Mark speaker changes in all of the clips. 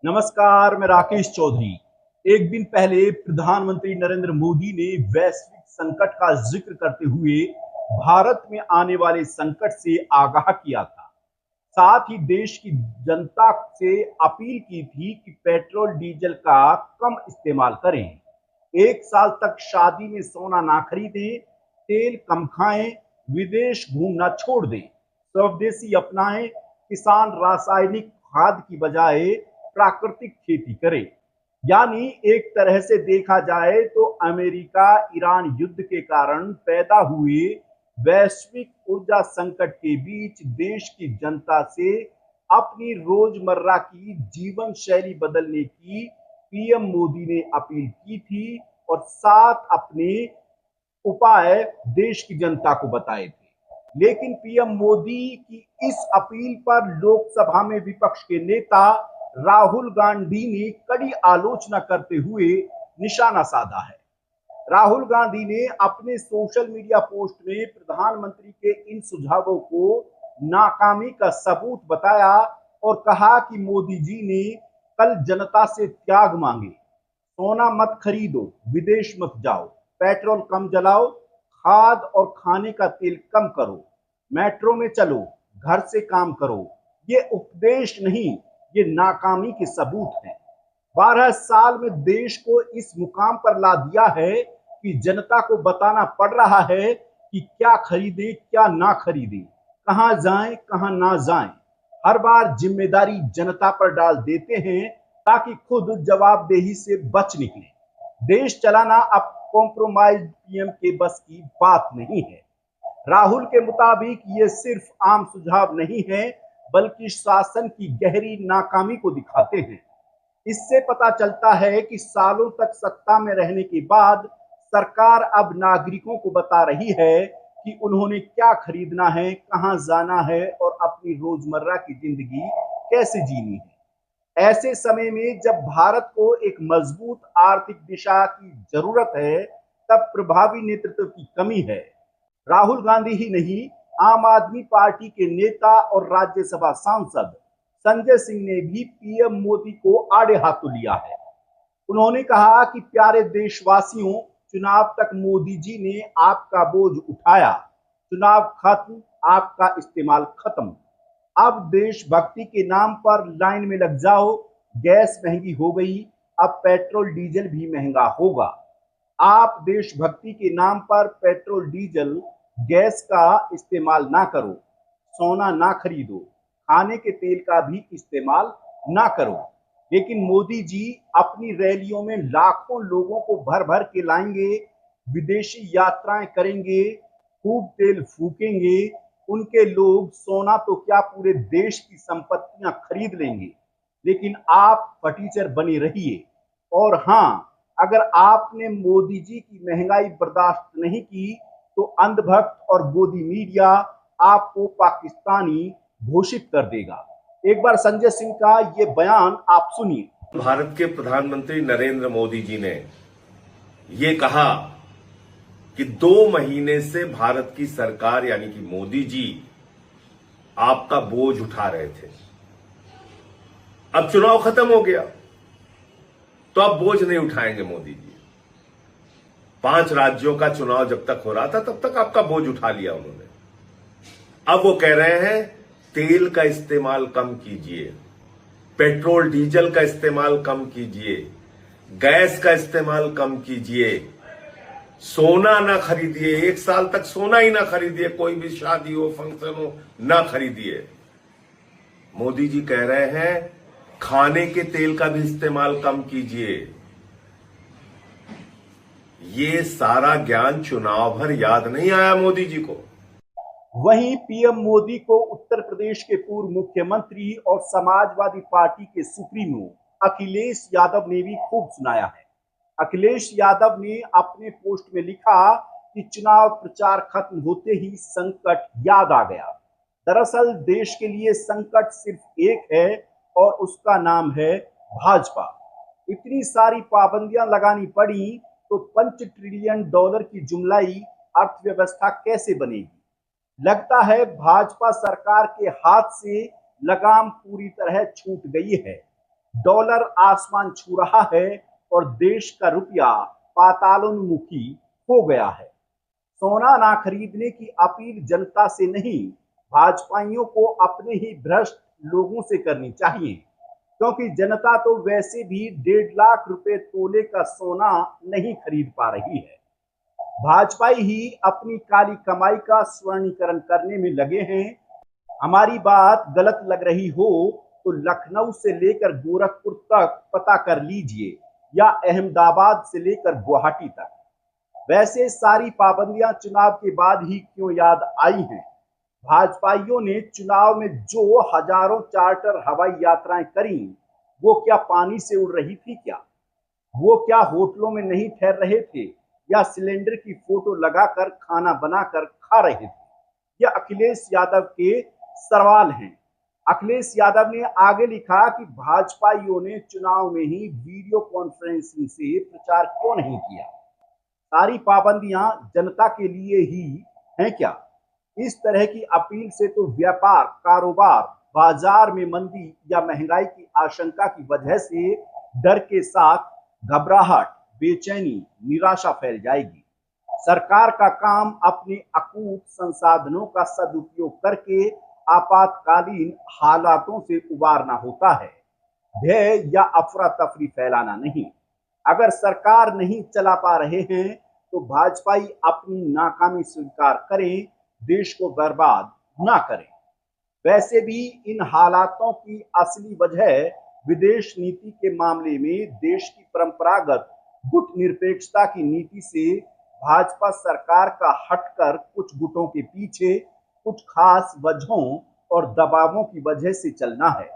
Speaker 1: नमस्कार, मैं राकेश चौधरी। एक दिन पहले प्रधानमंत्री नरेंद्र मोदी ने वैश्विक संकट का जिक्र करते हुए भारत में आने वाले संकट से आगाह किया था। साथ ही देश की जनता से अपील की थी कि पेट्रोल डीजल का कम इस्तेमाल करें। एक साल तक शादी में सोना ना खरीदें, तेल कम खाएं, विदेश घूमना छोड़ दें, स्वदेशी अपनाएं, किसान रासायनिक खाद की बजाय प्राकृतिक खेती करें। यानी एक तरह से देखा जाए तो अमेरिका ईरान युद्ध के कारण पैदा हुए वैश्विक ऊर्जा संकट के बीच देश की जनता से अपनी रोजमर्रा की जीवन शैली बदलने की पीएम मोदी ने अपील की थी और साथ अपने उपाय देश की जनता को बताए थे। लेकिन पीएम मोदी की इस अपील पर लोकसभा में विपक्ष के नेता राहुल गांधी ने कड़ी आलोचना करते हुए निशाना साधा है। राहुल गांधी ने अपने सोशल मीडिया पोस्ट में प्रधानमंत्री के इन सुझावों को नाकामी का सबूत बताया और कहा कि मोदी जी ने कल जनता से त्याग मांगे। सोना मत खरीदो, विदेश मत जाओ, पेट्रोल कम जलाओ, खाद और खाने का तेल कम करो, मेट्रो में चलो, घर से काम करो। ये उपदेश नहीं, ये नाकामी के सबूत हैं। 12 साल में देश को इस मुकाम पर ला दिया है कि जनता को बताना पड़ रहा है कि क्या खरीदे क्या ना खरीदे, कहां जाएं कहां ना जाएं। हर बार जिम्मेदारी जनता पर डाल देते हैं ताकि खुद जवाबदेही से बच निकले। देश चलाना अब कॉम्प्रोमाइज पीएम के बस की बात नहीं है। राहुल के मुताबिक ये सिर्फ आम सुझाव नहीं है, बल्कि शासन की गहरी नाकामी को दिखाते हैं। इससे पता चलता है कि सालों तक सत्ता में रहने के बाद सरकार अब नागरिकों को बता रही है कि उन्होंने क्या खरीदना है, कहां जाना है और अपनी रोजमर्रा की जिंदगी कैसे जीनी है। ऐसे समय में जब भारत को एक मजबूत आर्थिक दिशा की जरूरत है, तब प्रभावी नेतृत्व की कमी है। राहुल गांधी ही नहीं, आम आदमी पार्टी के नेता और राज्यसभा सांसद संजय सिंह ने भी पीएम मोदी को आड़े हाथों लिया है। उन्होंने कहा कि प्यारे देशवासियों, चुनाव तक मोदी जी ने आपका बोझ उठाया, चुनाव खत्म, आपका इस्तेमाल खत्म। अब देशभक्ति के नाम पर लाइन में लग जाओ। गैस महंगी हो गई, अब पेट्रोल डीजल भी महंगा होगा। आप देशभक्ति के नाम पर पेट्रोल डीजल गैस का इस्तेमाल ना करो, सोना ना खरीदो, खाने के तेल का भी इस्तेमाल ना करो। लेकिन मोदी जी अपनी रैलियों में लाखों लोगों को भर भर के लाएंगे, विदेशी यात्राएं करेंगे, खूब तेल फूकेंगे। उनके लोग सोना तो क्या पूरे देश की संपत्तियां खरीद लेंगे। लेकिन आप फटीचर बने रहिए। और हां, अगर आपने मोदी जी की महंगाई बर्दाश्त नहीं की तो अंधभक्त और गोदी मीडिया आपको पाकिस्तानी घोषित कर देगा। एक बार संजय सिंह का ये बयान आप सुनिए।
Speaker 2: भारत के प्रधानमंत्री नरेंद्र मोदी जी ने ये कहा कि 2 महीने से भारत की सरकार यानी कि मोदी जी आपका बोझ उठा रहे थे। अब चुनाव खत्म हो गया तो अब बोझ नहीं उठाएंगे मोदी जी। 5 राज्यों का चुनाव जब तक हो रहा था तब तक आपका बोझ उठा लिया उन्होंने। अब वो कह रहे हैं तेल का इस्तेमाल कम कीजिए, पेट्रोल डीजल का इस्तेमाल कम कीजिए, गैस का इस्तेमाल कम कीजिए, सोना ना खरीदिए, 1 साल तक सोना ही ना खरीदिए, कोई भी शादी हो फंक्शन हो ना खरीदिए। मोदी जी कह रहे हैं खाने के तेल का भी इस्तेमाल कम कीजिए। ये सारा ज्ञान चुनाव भर याद नहीं आया मोदी जी को।
Speaker 1: वहीं पीएम मोदी को उत्तर प्रदेश के पूर्व मुख्यमंत्री और समाजवादी पार्टी के सुप्रीमो अखिलेश यादव ने भी खूब सुनाया है। अखिलेश यादव ने अपने पोस्ट में लिखा कि चुनाव प्रचार खत्म होते ही संकट याद आ गया। दरअसल देश के लिए संकट सिर्फ एक है और उसका नाम है भाजपा। इतनी सारी पाबंदियां लगानी पड़ी तो $5 ट्रिलियन की जुमलाई अर्थव्यवस्था कैसे बनेगी। लगता है भाजपा सरकार के हाथ से लगाम पूरी तरह छूट गई है। डॉलर आसमान छू रहा है और देश का रुपया पातालोन्मुखी हो गया है। सोना ना खरीदने की अपील जनता से नहीं, भाजपाइयों को अपने ही भ्रष्ट लोगों से करनी चाहिए, क्योंकि जनता तो वैसे भी 1.5 लाख रुपए तोले का सोना नहीं खरीद पा रही है। भाजपाई ही अपनी काली कमाई का स्वर्णीकरण करने में लगे हैं। हमारी बात गलत लग रही हो तो लखनऊ से लेकर गोरखपुर तक पता कर लीजिए, या अहमदाबाद से लेकर गुवाहाटी तक। वैसे सारी पाबंदियां चुनाव के बाद ही क्यों याद आई हैं? भाजपाइयों ने चुनाव में जो हजारों चार्टर हवाई यात्राएं करी, वो क्या पानी से उड़ रही थी क्या? वो क्या होटलों में नहीं ठहर रहे थे, या सिलेंडर की फोटो लगाकर खाना बनाकर खा रहे थे? यह अखिलेश यादव के सवाल हैं। अखिलेश यादव ने आगे लिखा कि भाजपाइयों ने चुनाव में ही वीडियो कॉन्फ्रेंसिंग से प्रचार क्यों नहीं किया? सारी पाबंदियां जनता के लिए ही हैं क्या? इस तरह की अपील से तो व्यापार, कारोबार, बाजार में मंदी या महंगाई की आशंका की वजह से डर के साथ घबराहट, बेचैनी, निराशा फैल जाएगी। सरकार का काम अपने अकूत संसाधनों का सदुपयोग करके आपातकालीन हालातों से उबारना होता है, भय या अफरा तफरी फैलाना नहीं। अगर सरकार नहीं चला पा रहे हैं तो भाजपाई अपनी नाकामी स्वीकार करें, देश को बर्बाद ना करें। वैसे भी इन हालातों की असली वजह विदेश नीति के मामले में देश की परंपरागत गुट निरपेक्षता की नीति से भाजपा सरकार का हटकर कुछ गुटों के पीछे कुछ खास वजहों और दबावों की वजह से चलना है।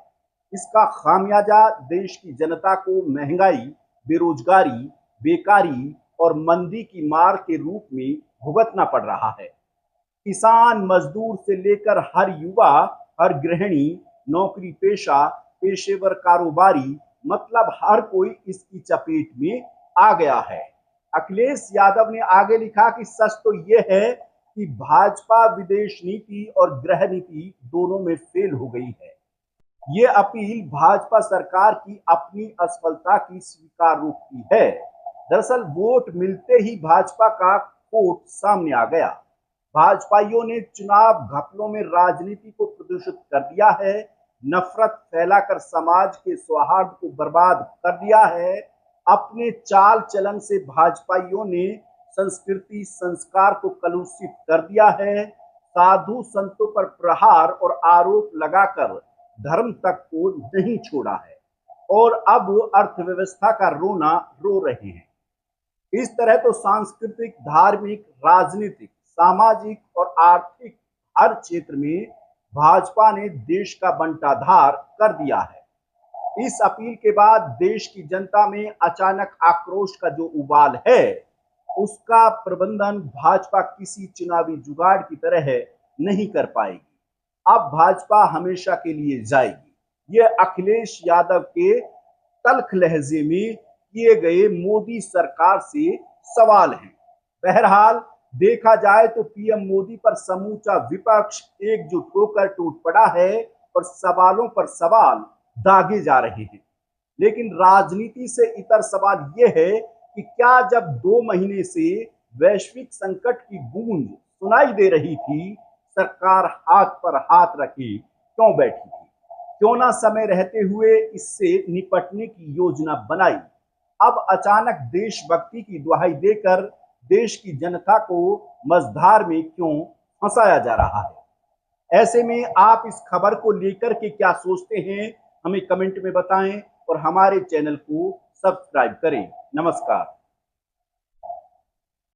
Speaker 1: इसका खामियाजा देश की जनता को महंगाई, बेरोजगारी, बेकारी और मंदी की मार के रूप में भुगतना पड़ रहा है। किसान, मजदूर से लेकर हर युवा, हर गृहिणी, नौकरी पेशा, पेशेवर कारोबारी, मतलब हर कोई इसकी चपेट में आ गया है। अखिलेश यादव ने आगे लिखा कि सच तो यह है कि भाजपा विदेश नीति और गृह नीति दोनों में फेल हो गई है। ये अपील भाजपा सरकार की अपनी असफलता की स्वीकार रूप की है। दरअसल वोट मिलते ही भाजपा का खोट सामने आ गया। भाजपाइयों ने चुनाव घपलों में राजनीति को प्रदूषित कर दिया है, नफरत फैलाकर समाज के सौहार्द को बर्बाद कर दिया है। अपने चाल चलन से भाजपाइयों ने संस्कृति, संस्कार को कलुषित कर दिया है। साधु संतों पर प्रहार और आरोप लगाकर धर्म तक को नहीं छोड़ा है, और अब अर्थव्यवस्था का रोना रो रहे हैं। इस तरह तो सांस्कृतिक, धार्मिक, राजनीतिक, सामाजिक और आर्थिक हर क्षेत्र में भाजपा ने देश का बंटाधार कर दिया है। इस अपील के बाद देश की जनता में अचानक आक्रोश का जो उबाल है, उसका प्रबंधन भाजपा किसी चुनावी जुगाड़ की तरह नहीं कर पाएगी। अब भाजपा हमेशा के लिए जाएगी। यह अखिलेश यादव के तल्ख लहजे में किए गए मोदी सरकार से सवाल हैं। बहरहाल देखा जाए तो पीएम मोदी पर समूचा विपक्ष एकजुट होकर टूट पड़ा है और सवालों पर सवाल दागे जा रहे हैं। लेकिन राजनीति से इतर सवाल यह है कि क्या जब 2 महीने से वैश्विक संकट की गूंज सुनाई दे रही थी, सरकार हाथ पर हाथ रखे क्यों बैठी थी? क्यों ना समय रहते हुए इससे निपटने की योजना बनाई? अब अचानक देशभक्ति की दुहाई देकर देश की जनता को मझधार में क्यों फंसाया जा रहा है? ऐसे में आप इस खबर को लेकर के क्या सोचते हैं, हमें कमेंट में बताएं और हमारे चैनल को सब्सक्राइब करें। नमस्कार।